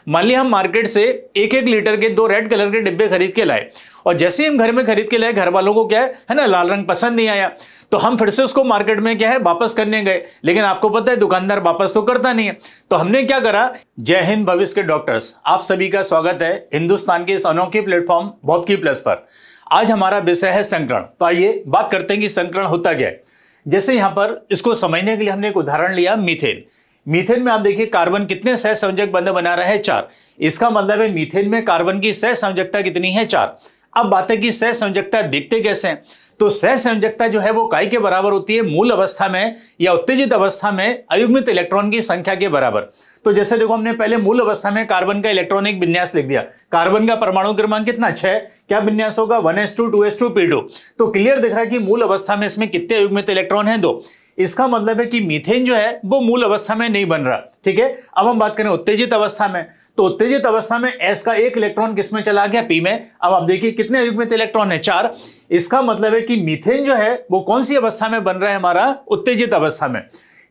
मान लिया हम मार्केट से एक एक लीटर के 2 रेड कलर के डिब्बे खरीद के लाए और जैसे ही हम घर में खरीद के लाए, घर वालों को क्या है ना, लाल रंग पसंद नहीं आया, तो हम फिर से उसको मार्केट में क्या है वापस करने गए। लेकिन आपको पता है दुकानदार वापस तो करता नहीं है, तो हमने क्या करा। जय हिंद भविष्य के डॉक्टर्स, आप सभी का स्वागत है हिंदुस्तान के इस अनोखे प्लेटफॉर्म बहुत की प्लस पर। आज हमारा विषय है संकरण। तो आइए बात करते हैं कि संकरण होता क्या है। जैसे यहां पर इसको समझने के लिए हमने एक उदाहरण लिया, मीथेन। मीथेन में आप देखिए कार्बन कितने सहसंयोजक बंध बना रहा है, 4। इसका मतलब है मीथेन में कार्बन की सहसंयोजकता कितनी है, 4। अब बात है कि सहसंयोजकता दिखते कैसे हैं। तो सहसंयोजकता जो है वो काय के बराबर होती है, मूल अवस्था में या उत्तेजित अवस्था में अयुग्मित इलेक्ट्रॉन की संख्या के बराबर। तो जैसे देखो हमने पहले मूल अवस्था में कार्बन का इलेक्ट्रॉनिक विन्यास लिख दिया। कार्बन का परमाणु क्रमांक कितना, 6। क्या विन्यास होगा, 1s2 2s2 p2। तो क्लियर दिख रहा है कि मूल अवस्था में इसमें कितने अयुग्मित इलेक्ट्रॉन हैं, 2। इसका मतलब है कि मीथेन जो है वो मूल अवस्था में नहीं बन रहा। ठीक है, अब हम बात करें उत्तेजित अवस्था में। तो उत्तेजित अवस्था में S का एक इलेक्ट्रॉन किसमें चला गया, P में। अब आप देखिए कितने अयुग्मित इलेक्ट्रॉन है, 4। इसका मतलब है कि मीथेन जो है वो कौन सी अवस्था में बन रहा है, हमारा उत्तेजित अवस्था में।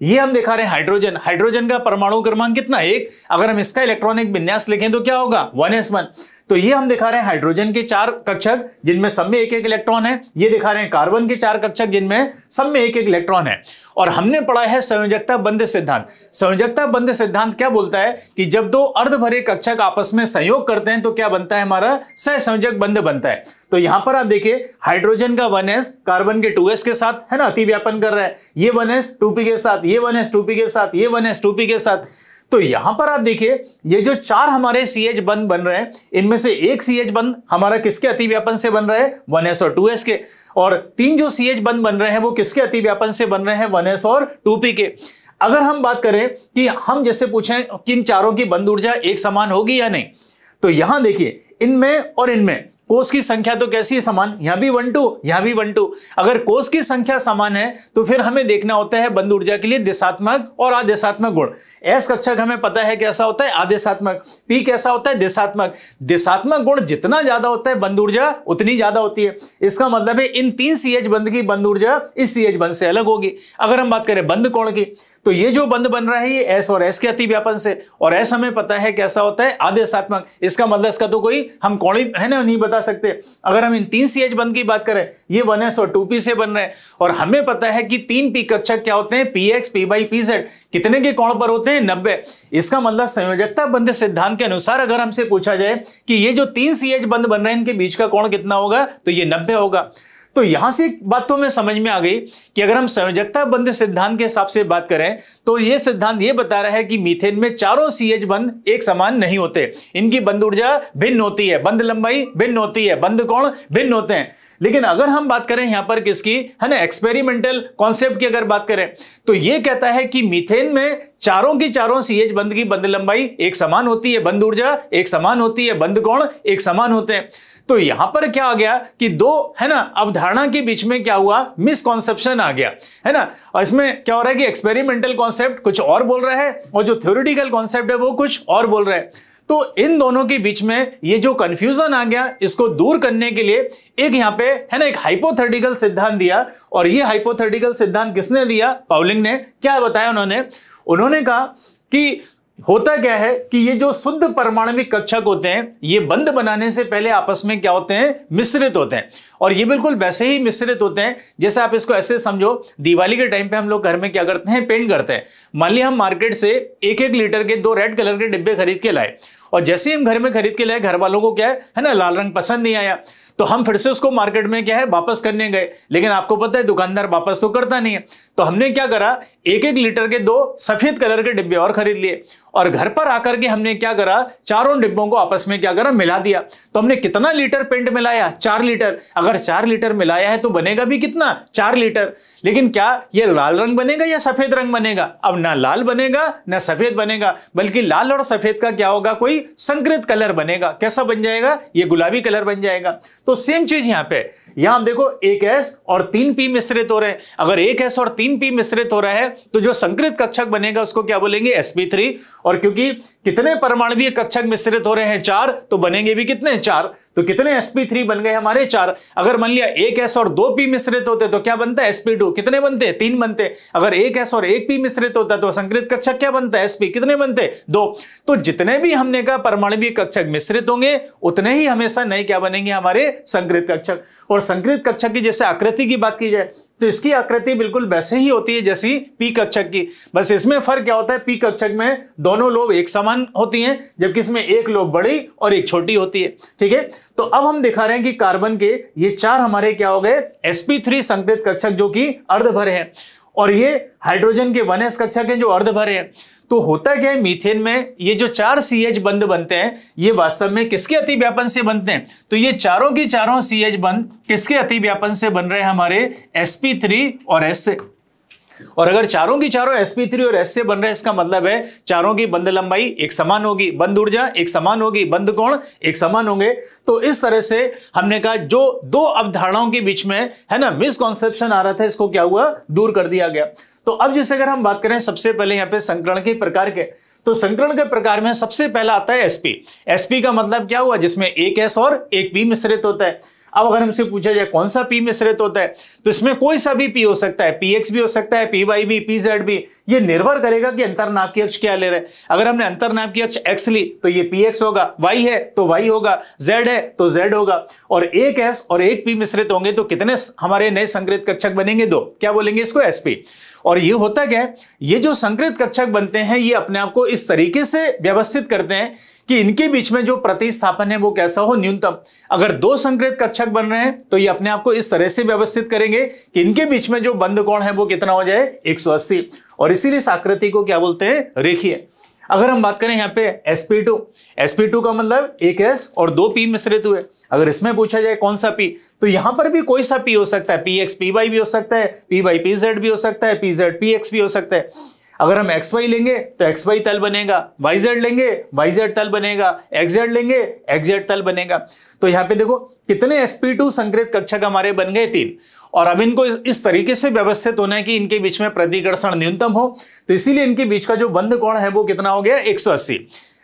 ये हम दिखा रहे हैं हाइड्रोजन। हाइड्रोजन का परमाणु क्रमांक कितना, 1। अगर हम इसका इलेक्ट्रॉनिक विन्यास लिखें तो क्या होगा, 1s1। तो ये हम दिखा रहे हैं हाइड्रोजन के 4 कक्षक जिनमें सब में एक एक इलेक्ट्रॉन है। ये दिखा रहे हैं कार्बन के 4 कक्षक जिनमें सब में एक एक इलेक्ट्रॉन है। और हमने पढ़ा है संयोजकता बंध सिद्धांत। संयोजकता बंध सिद्धांत क्या बोलता है कि जब 2 अर्धभरे कक्षक आपस में संयोग करते हैं तो क्या बनता है, हमारा सहसंयोजक बंध बनता है। तो यहां पर आप देखिए हाइड्रोजन का 1s कार्बन के 2s के साथ है ना अतिव्यापन कर रहा है। ये 1s 2p के साथ, ये 1s 2p के साथ, ये 1s 2p के साथ। तो यहां पर आप देखिए ये जो 4 हमारे CH बंध बन रहे हैं, इनमें से एक CH बंध हमारा किसके अतिव्यापन से बन रहा है, 1s और 2s के। और 3 जो CH बंध बन रहे हैं वो किसके अतिव्यापन से बन रहे हैं, 1s और 2p के। अगर हम बात करें कि हम जैसे पूछें कि इन चारों की बंध ऊर्जा एक समान होगी या नहीं, तो यहां देखिए इनमें और इनमें कोष की संख्या तो कैसी है, समान। यहां भी 1 2, यहां भी 1 2। अगर कोष की संख्या समान है तो फिर हमें देखना होता है बंध ऊर्जा के लिए दिशात्मक और आदेशात्मक गुण। S कक्षक हमें पता है कैसा होता है, आदेशात्मक। P कैसा होता है, दिशात्मक। दिशात्मक गुण जितना ज्यादा होता है बंध ऊर्जा उतनी ज्यादा होती है। इसका मतलब है इन 3 CH बंध की बंध ऊर्जा इस CH बंध से अलग होगी। अगर हम बात करें बंध कोण की, तो ये जो बंध बन रहा है ये S और S के अतिव्यापन से, और S हमें पता है कैसा होता है, आदेशात्मक। इसका मतलब इसका तो कोई हम कोण है ना नहीं बता सकते। अगर हम इन 3 CH बंध की बात करें, ये 1s और 2p से बन रहे हैं, और हमें पता है कि 3 p कक्षक क्या होते हैं, px p/pz कितने के कोण पर होते हैं, 90। इसका मतलब संयोजकता बंध सिद्धांत के अनुसार अगर हमसे पूछा जाए कि ये जो 3 CH बंध बन रहे हैं इनके बीच का कोण कितना होगा, तो ये 90 होगा। तो यहां से एक बात तो हमें समझ में आ गई कि अगर हम संयोजकता बंध सिद्धांत के हिसाब से बात करें तो ये सिद्धांत ये बता रहा है कि मीथेन में चारों CH बंध एक समान नहीं होते, इनकी बंध ऊर्जा भिन्न होती है, बंध लंबाई भिन्न होती है, बंध कोण भिन्न होते हैं। लेकिन अगर हम बात करें यहां पर किसकी है ना, एक्सपेरिमेंटल कॉन्सेप्ट की अगर बात करें तो ये कहता है कि मीथेन में चारों की चारों CH बंध की बंध लंबाई एक समान होती है, बंध ऊर्जा एक समान होती है, बंध कोण एक समान होते हैं। तो यहां पर क्या आ गया कि 2 है ना अवधारणा के बीच में क्या हुआ, मिसकॉन्सेप्शन आ गया है ना। और इसमें क्या हो रहा है कि एक्सपेरिमेंटल कॉन्सेप्ट कुछ और बोल रहा है और जो थ्योरेटिकल कॉन्सेप्ट है वो कुछ और बोल रहा है। तो इन दोनों के बीच में ये जो कंफ्यूजन आ गया, इसको दूर करने के लिए एक यहां पे है ना एक हाइपोथेटिकल सिद्धांत दिया। और ये हाइपोथेटिकल सिद्धांत किसने दिया, पाउलिंग ने। क्या बताया उन्होंने कहा कि होता क्या है कि ये जो शुद्ध परमाणविक कक्षक होते हैं ये बंध बनाने से पहले आपस में क्या होते हैं, मिश्रित होते हैं। और ये बिल्कुल वैसे ही मिश्रित होते हैं जैसे आप इसको ऐसे समझो, दिवाली के टाइम पे हम लोग घर में क्या करते हैं, पेंट करते हैं। मान लिया हम मार्केट से एक एक लीटर के 2 रेड कलर के डिब्बे खरीद के लाए और जैसे ही हम घर में खरीद के लाए, घर वालों को क्या है ना लाल रंग पसंद नहीं आया, तो हम फिर से उसको मार्केट में क्या है वापस करने गए। लेकिन आपको पता है दुकानदार वापस तो करता नहीं है, तो हमने क्या करा, एक एक लीटर के 2 सफेद कलर के डिब्बे और खरीद लिए और घर पर आकर के हमने क्या करा, चारों डिब्बों को आपस में क्या करा, मिला दिया। तो हमने कितना लीटर पेंट मिलाया, 4 लीटर। अगर 4 लीटर मिलाया है तो बनेगा भी कितना, 4 लीटर। लेकिन क्या ये लाल रंग बनेगा या सफेद रंग बनेगा, अब ना लाल बनेगा ना सफेद बनेगा, बल्कि लाल और सफेद का क्या होगा, कोई संकृत कलर बनेगा। कैसा बन जाएगा, ये गुलाबी कलर बन जाएगा। तो सेम चीज यहां पे, यहां देखो एक S और 3 P मिश्रित हो रहे हैं। अगर एक S और 3 P मिश्रित हो रहा है तो जो संकृत कक्षक बनेगा उसको क्या बोलेंगे, sp3। और क्योंकि कितने परमाणुीय कक्षक मिश्रित हो रहे हैं 4, तो बनेंगे भी कितने 4, तो कितने sp3 बन गए हमारे 4। अगर मान लिया 1 s और 2 p मिश्रित होते तो क्या बनता है sp2, कितने बनते 3 बनते। अगर 1 s और 1 p मिश्रित होता तो संकरित कक्षक क्या बनता है sp, कितने बनते 2। तो जितने भी हमने कहा परमाणुीय कक्षक मिश्रित होंगे उतने ही हमेशा नए क्या बनेंगे हमारे संकरित कक्षक। और संकरित कक्षक की जैसे आकृति की बात की जाए तो इसकी आकृति बिल्कुल वैसे ही होती है जैसी पी कक्षक की, बस इसमें फर्क क्या होता है, पी कक्षक में दोनों लोब एक समान होती हैं जबकि इसमें एक लोब बड़ी और एक छोटी होती है। ठीक है, तो अब हम दिखा रहे हैं कि कार्बन के ये 4 हमारे क्या हो गए sp3 संकरित कक्षक जो कि अर्धभर हैं, और ये हाइड्रोजन के 1s कक्षक हैं जो अर्धभर हैं। तो होता क्या है, मीथेन में ये जो 4 CH बंध बनते हैं ये वास्तव में किसके अतिव्यापन से बनते हैं, तो ये चारों की चारों CH बंध किसके अतिव्यापन से बन रहे हैं हमारे sp3 और s से। और अगर चारों की चारों sp3 और s से बन रहे हैं इसका मतलब है चारों की बंध लंबाई एक समान होगी, बंध ऊर्जा एक समान होगी, बंध कोण एक समान होंगे। तो इस तरह से हमने कहा जो दो अवधारणाओं के बीच में है ना मिसकॉन्सेप्शन आ रहा था इसको क्या हुआ, दूर कर दिया गया। तो अब जैसे अगर हम बात करें सबसे पहले यहाँ पे संकरण के प्रकार के, तो संकरण के प्रकार में सबसे पहला आता है sp। sp का मतलब क्या हुआ, जिसमें एक s और एक p मिश्रित होता है। अब अगर हमसे पूछा जाए कौन सा p मिश्रित होता है तो इसमें कोई सा भी p हो सकता है, px भी हो सकता है, py भी, pz भी। ये निर्भर करेगा कि अंतर्नाप की अक्ष क्या ले रहे हैं। अगर हमने अंतर्नाप की अक्ष x ली तो ये px होगा, y है तो y होगा, z है तो z होगा। और एक s और एक p मिश्रित होंगे तो कितने हमारे नए संकरित कक्षक बनेंगे, 2। क्या बोलेंगे इसको, sp। और ये होता क्या है, ये जो संकरित कक्षक बनते हैं ये अपने आप को इस तरीके से व्यवस्थित करते हैं कि इनके बीच में जो प्रतिस्थापन है वो कैसा हो, न्यूनतम। अगर 2 संकरित कक्षक बन रहे हैं तो ये अपने आप को इस तरह से व्यवस्थित करेंगे कि इनके बीच में जो बंध कोण है वो कितना हो जाए, 180। और इसीलिए इस आकृति को क्या बोलते हैं, रेखीय। अगर हम बात करें यहाँ पे sp2 का मतलब एक s और 2 p मिश्रित हुए। अगर इसमें पूछा जाए कौन सा p, तो यहां पर भी कोई सा p हो सकता है, px py भी हो सकता है, py pz भी हो सकता है, pz px भी हो सकता है। अगर हम xy लेंगे तो xy तल बनेगा, yz लेंगे yz तल बनेगा, xz लेंगे xz तल बनेगा। तो यहाँ पे देखो कितने sp2 संकरित कक्षक हमारे बन गए, 3। और अब इनको इस तरीके से व्यवस्थित होना है कि इनके बीच में प्रतिकर्षण न्यूनतम हो, तो इसीलिए इनके बीच का जो बंध कोण है वो कितना हो गया, 180।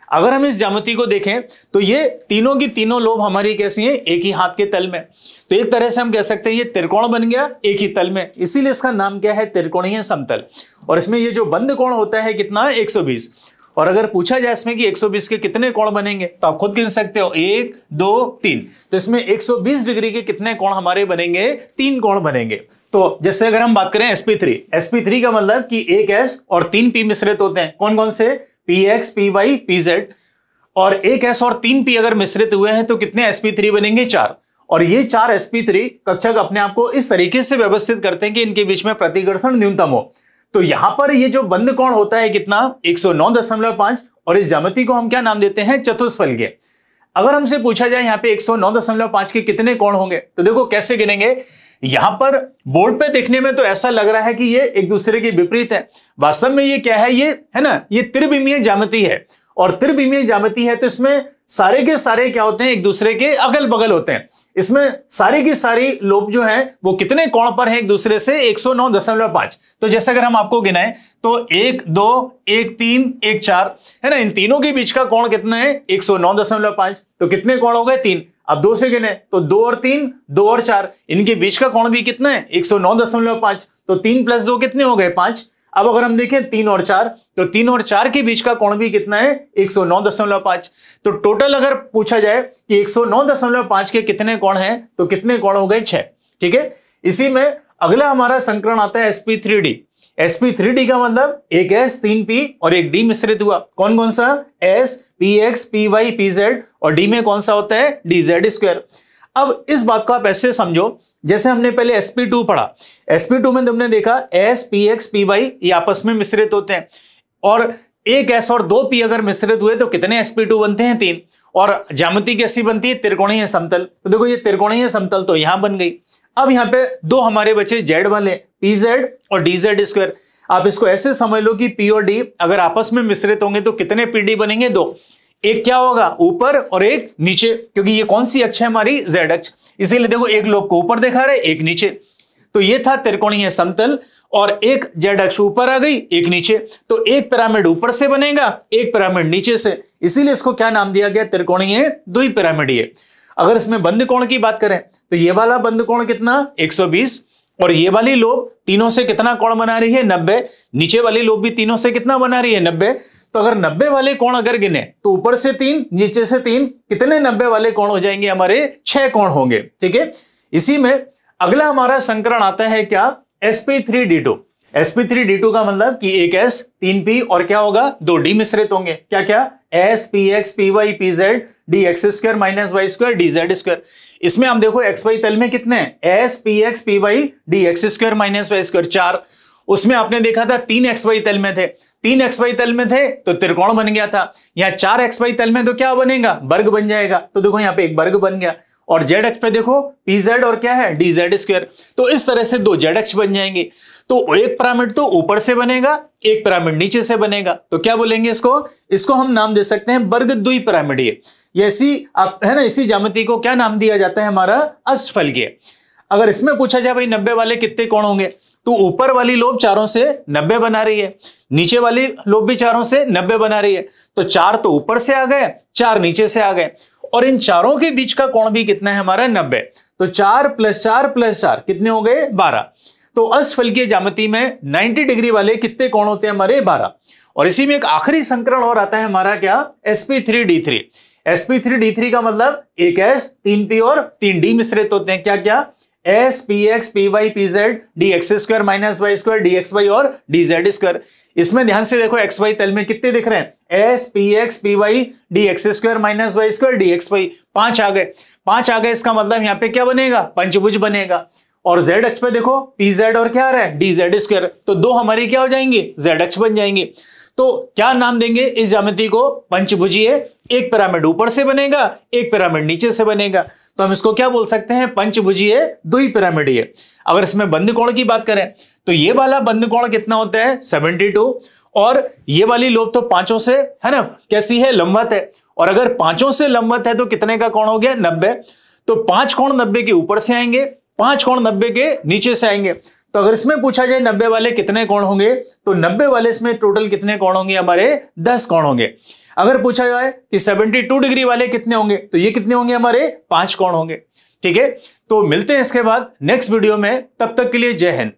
अगर हम इस ज्यामिति को देखें तो ये तीनों की तीनों लोब हमारी कैसी हैं, एक ही हाथ के तल में। तो एक तरह से हम कह सकते हैं ये त्रिकोण बन गया एक ही तल में, इसीलिए इसका नाम क्या है, त्रिकोणीय समतल। और इसमें ये जो बंध कोण होता है कितना, 120। और अगर पूछा जाए इसमें कि 120 के कितने कोण बनेंगे तो आप खुद गिन सकते हो, 1 2 3। तो इसमें 120 डिग्री के कितने कोण हमारे बनेंगे, 3 कोण बनेंगे। तो जैसे अगर हम बात करें sp3 का मतलब कि एक s और 3 p मिश्रित होते हैं। कौन कौन से, px py pz। और एक s और 3 p अगर मिश्रित हुए हैं तो कितने sp3 बनेंगे, 4। और ये 4 sp3 कक्षक अपने आप को इस तरीके से व्यवस्थित करते हैं कि इनके बीच में प्रतिकर्षण न्यूनतम हो। तो यहां पर ये जो बंध कोण होता है कितना, 109.5। और इस ज्यामिति को हम क्या नाम देते हैं, चतुष्फलकीय। अगर हमसे पूछा जाए यहाँ पे 109.5 के कितने कोण होंगे तो देखो कैसे गिनेंगे। यहां पर बोर्ड पे देखने में तो ऐसा लग रहा है कि ये एक दूसरे के विपरीत है, वास्तव में ये क्या है, ये है ना, ये त्रिविमीय ज्यामिति है। और त्रिविमीय ज्यामिति है तो इसमें सारे के सारे क्या होते हैं, एक दूसरे के अगल बगल होते हैं। इसमें सारी की सारी लोब जो है वो कितने कोण पर है एक दूसरे से, 109.5। तो जैसे अगर हम आपको गिनाएं तो 1 2 1 3 1 4 है ना, इन तीनों के बीच का कोण कितना है, 109.5। तो कितने कोण हो गए, 3। अब 2 से गिने तो 2 और 3 2 और 4, इनके बीच का कोण भी कितना है, 109.5। तो 3 + 2 कितने हो गए, 5। अब अगर हम देखें 3 और 4, तो 3 और 4 के बीच का कोण भी कितना है, 109.5। तो टोटल अगर पूछा जाए कि 109.5 के कितने कोण हैं तो कितने कोण हो गए, 6। ठीक है, इसी में अगला हमारा संकरण आता है sp3d। sp3d का मतलब एक s 3 p और एक d मिश्रित हुआ। कौन कौन सा, s px py pz, और d में कौन सा होता है, dz²। अब इस बात को आप ऐसे समझो, जैसे हमने पहले sp2 पढ़ा, sp2 में तुमने देखा s px py ये आपस में मिश्रित होते हैं। और एक s और 2 p अगर मिश्रित हुए तो कितने sp2 बनते हैं, 3। और ज्यामिति कैसी बनती है, त्रिकोणीय समतल। तो देखो ये त्रिकोणीय समतल तो यहां बन गई। अब यहाँ पे 2 हमारे बचे z वाले, pz और dz²। आप इसको ऐसे समझ लो कि p और d अगर आपस में मिश्रित होंगे तो कितने pd बनेंगे, 2। एक क्या होगा, ऊपर और एक नीचे, क्योंकि ये कौन सी अक्ष है हमारी, z अक्ष। इसीलिए देखो एक लोब को ऊपर दिखा रहे, एक नीचे। तो ये था त्रिकोणीय समतल। और एक जेड अक्ष ऊपर आ गई, एक नीचे, तो एक पिरामिड ऊपर से बनेगा, एक पिरामिड नीचे से, इसीलिए इसको क्या नाम दिया गया, त्रिकोणीय द्विपिरामिडीय। अगर इसमें बंद कोण की बात करें तो ये वाला बंद कोण कितना 120, और ये वाली लोब तीनों से कितना कोण बना रही है 90, नीचे वाली लोब भी तीनों से कितना बना रही है 90। तो अगर 90 वाले कोण अगर गिने तो ऊपर से 3 नीचे से 3, कितने 90 वाले कोण हो जाएंगे हमारे 6 कोण होंगे। ठीक है, इसी में अगला हमारा संकरण आता है क्या, sp3d2। sp3d2 का मतलब कि एक s 3p और क्या होगा 2d मिश्रित होंगे, क्या क्या s px py pz dx square minus y square dz square. इसमें हम देखो xy तल में कितने हैं, s px py dx square minus y square 4, उसमें आपने देखा था 3 xy तल में थे, 3 xy तल में थे तो त्रिकोण बन गया था, यहाँ 4 xy तल में तो क्या बनेगा, वर्ग बन जाएगा। तो देखो यहाँ पे एक वर्ग बन गया, और जेड अक्ष पे देखो pz और क्या है dz स्क्वायर, तो इस तरह से 2 जेड अक्ष बन जाएंगे। तो एक पिरामिड तो ऊपर से बनेगा, एक पिरामिड नीचे से बनेगा, तो क्या बोलेंगे इसको हम नाम दे सकते हैं वर्ग द्विपिरामिडीय। ये ऐसी है ना, इसी ज्यामिति को क्या नाम दिया जाता है हमारा अष्टफलकीय। अगर इसमें पूछा जाए भाई 90 वाले कितने कोण होंगे, तो ऊपर वाली लोब चारों से 90 बना रही है, नीचे वाली लोब भी चारों से 90 बना रही है, तो 4 तो ऊपर से आ गए, 4 नीचे से आ गए, और इन चारों के बीच का कोण भी कितना है हमारा 90। तो 4 + 4 + 4 कितने हो गए 12। तो अष्टफलकीय ज्यामिति में 90 डिग्री वाले कितने कोण होते हैं हमारे 12। और इसी में एक आखिरी संकरण और आता है हमारा क्या, sp3d3। sp3d3 का मतलब एक s 3p और 3d मिश्रित होते हैं, क्या क्या s px py pz dx square minus y square dxy और dz स्क्वायर। इसमें ध्यान से देखो xy तल में कितने दिख रहे हैं, s px py dx square minus y square dxy, 5 आ गए, 5 आ गए, इसका मतलब यहाँ पे क्या बनेगा, पंचभुज बनेगा। और z अक्ष पे देखो pz और क्या आ रहा है dz स्क्वायर, तो 2 हमारी क्या हो जाएंगे z अक्ष बन जाएंगे। तो क्या नाम देंगे इस ज्यामिति को, पंचभुजीय। एक पिरामिड ऊपर से बनेगा, एक पिरामिड नीचे से बनेगा, तो हम इसको क्या बोल सकते हैं, पंचभुजीय द्विपिरामिडीय। अगर इसमें बंद कोण की बात करें तो ये वाला बंद कोण कितना होता है 72, और ये वाली लोब तो 5 से है ना कैसी है, लंबवत है, और अगर 5 से लंबवत है तो कितने का कोण हो गया 90। तो 5 कोण 90 के ऊपर से आएंगे, 5 कोण 90 के नीचे से आएंगे। तो अगर इसमें पूछा जाए 90 वाले कितने कोण होंगे, तो 90 वाले इसमें टोटल कितने कोण होंगे हमारे 10 कोण होंगे। अगर पूछा जाए कि 72 डिग्री वाले कितने होंगे, तो ये कितने होंगे हमारे 5 कोण होंगे। ठीक है, तो मिलते हैं इसके बाद नेक्स्ट वीडियो में, तब तक के लिए जय हिंद।